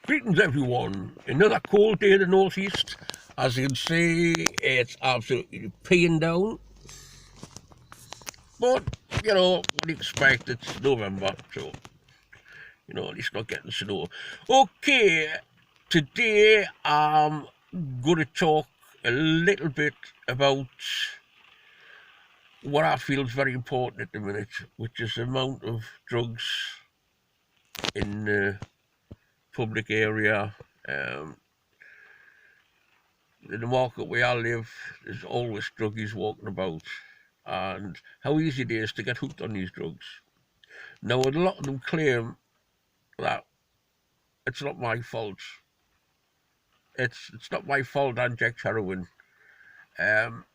Greetings, everyone. Another cold day in the northeast. As you can see, it's absolutely peeing down. But, what do you expect? It's November, so, at least not getting snow. Okay, today I'm going to talk a little bit about what I feel is very important at the minute, which is the amount of drugs in the public area. In the market where I live, there's always druggies walking about, and how easy it is to get hooked on these drugs. Now, a lot of them claim that it's not my fault. It's not my fault I inject heroin. Um,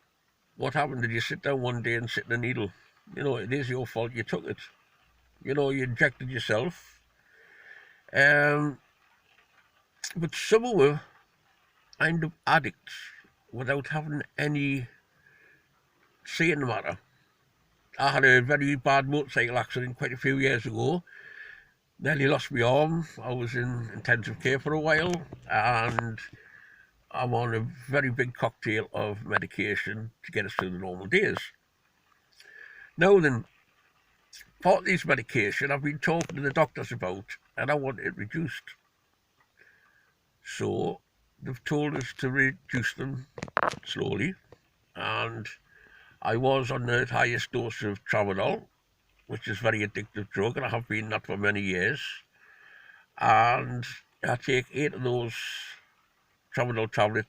what happened? Did you sit down one day and sit in a needle? It is your fault. You took it. You injected yourself. Um, but some of them end up addicts without having any say in the matter. I had a very bad motorcycle accident quite a few years ago. Nearly lost my arm. I was in intensive care for a while, and I'm on a very big cocktail of medication to get us through the normal days. Now then, part of this medication I've been talking to the doctors about, and I want it reduced. So they've told us to reduce them slowly, and I was on the highest dose of tramadol, which is a very addictive drug, and I have been that for many years. And I take 8 of those tramadol tablets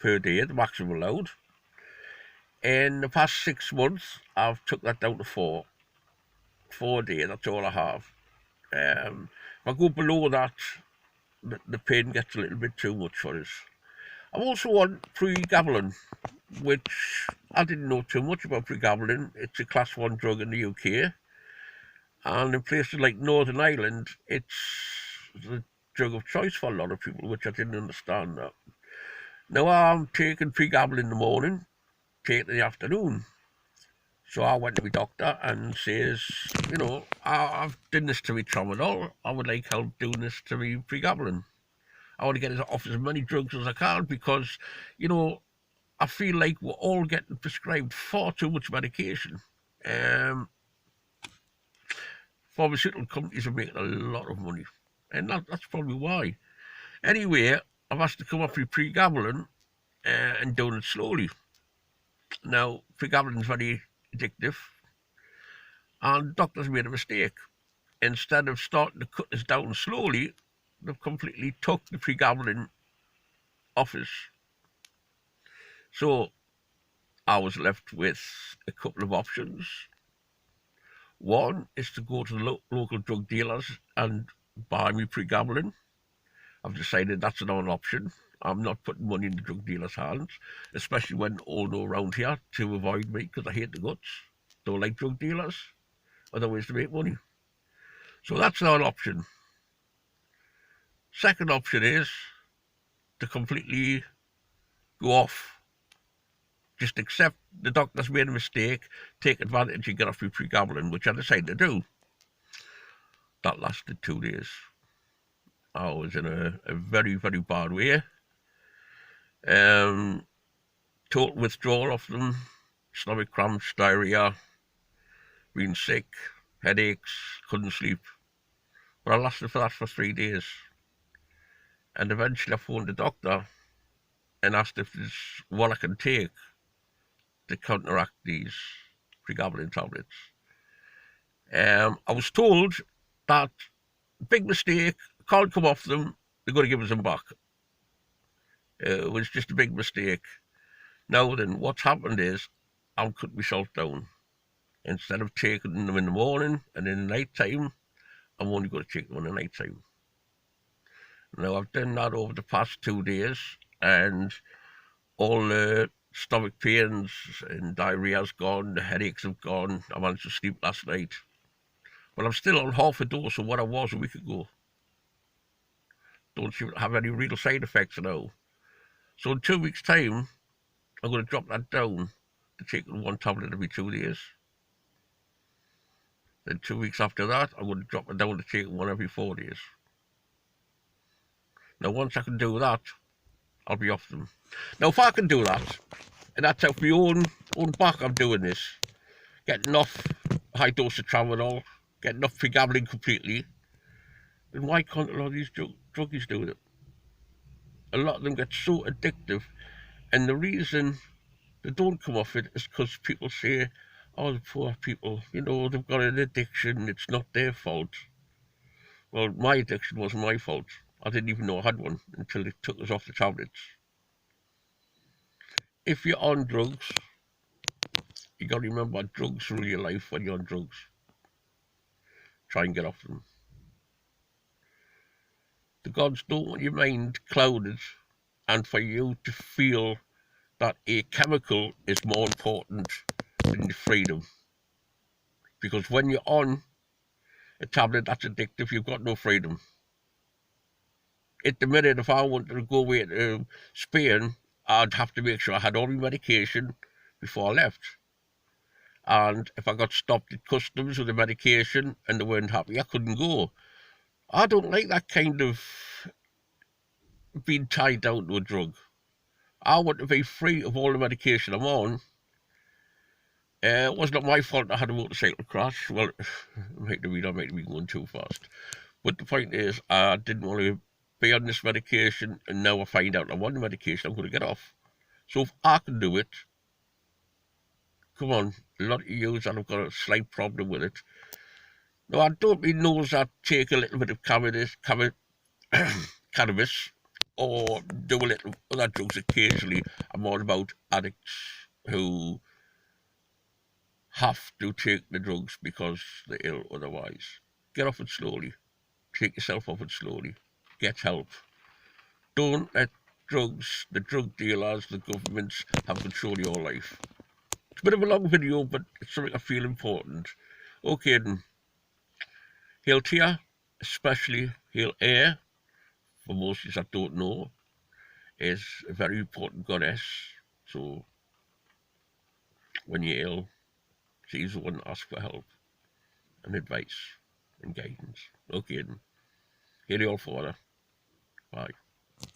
per day, the maximum allowed. In the past 6 months, I've took that down to 4. 4 a day, that's all I have. If I go below that, the pain gets a little bit too much for us. I'm also on pregabalin, which I didn't know too much about pregabalin. It's a class 1 drug in the UK. And in places like Northern Ireland, it's the drug of choice for a lot of people, which I didn't understand that. Now I'm taking pregabalin in the morning, take it in the afternoon. So I went to my doctor and says, I've done this to me tramadol. I would like help doing this to me pregabalin. I want to get it off as many drugs as I can because, I feel like we're all getting prescribed far too much medication. Pharmaceutical companies are making a lot of money, and that's probably why. Anyway, I've asked to come off with pregabalin and doing it slowly. Now, pregabalin is very addictive, and doctors made a mistake. Instead of starting to cut this down slowly, they've completely took the pregabalin off us. So I was left with a couple of options. One is to go to the local drug dealers and buy me pregabalin. I've decided that's not an option. I'm not putting money in the drug dealer's hands, especially when all know around here to avoid me because I hate the guts. Don't like drug dealers. Other ways to make money. So that's not an option. Second option is to completely go off. Just accept the doctor's made a mistake, take advantage and get off your pregabalin, which I decided to do. That lasted 2 days. I was in a very, very bad way. Total withdrawal of them, stomach cramps, diarrhea, being sick, headaches, couldn't sleep. But I lasted for that for 3 days. And eventually I phoned the doctor and asked if there's what I can take to counteract these pregabalin tablets. I was told that big mistake, can't come off them, they're going to give us them back. It was just a big mistake. Now then, what's happened is I'm cutting myself down. Instead of taking them in the morning and in the night time, I'm only going to take them in the night time. Now I've done that over the past 2 days, and all the stomach pains and diarrhea's gone, the headaches have gone. I managed to sleep last night. But I'm still on half a dose of what I was a week ago. Don't seem to have any real side effects now. So in 2 weeks' time, I'm going to drop that down to taking 1 tablet every 2 days. Then 2 weeks after that, I'm going to drop it down to taking 1 every 4 days. Now, once I can do that, I'll be off them. Now, if I can do that, and that's out for my own back, I'm doing this, getting off high dose of tramadol, getting off pre-gambling completely, then why can't a lot of these druggies do it? A lot of them get so addictive, and the reason they don't come off it is because people say, oh, the poor people, they've got an addiction, it's not their fault. Well, my addiction wasn't my fault. I didn't even know I had one until they took us off the tablets. If you're on drugs, you got to remember drugs rule your life when you're on drugs. Try and get off them. The gods don't want your mind clouded and for you to feel that a chemical is more important than your freedom. Because when you're on a tablet that's addictive, you've got no freedom. At the minute, if I wanted to go away to Spain, I'd have to make sure I had all my medication before I left. And if I got stopped at customs with the medication and they weren't happy, I couldn't go. I don't like that kind of being tied down to a drug. I want to be free of all the medication I'm on. It was not my fault I had a motorcycle crash. Well, I might have been going too fast. But the point is, I didn't want to be on this medication, and now I find out I'm on the medication, I'm going to get off. So if I can do it, come on, a lot of you that have got a slight problem with it. Now, I don't mean those that take a little bit of cannabis or do a little other drugs occasionally. I'm all about addicts who have to take the drugs because they're ill otherwise. Get off it slowly. Take yourself off it slowly. Get help. Don't let drugs, the drug dealers, the governments have control of your life. It's a bit of a long video, but it's something I feel important. Okay then. Hail Tia, especially Hail Air, for most of you that don't know, is a very important goddess. So when you're ill, she's the one to ask for help and advice and guidance. Okay then. Hail you all, Father. Bye.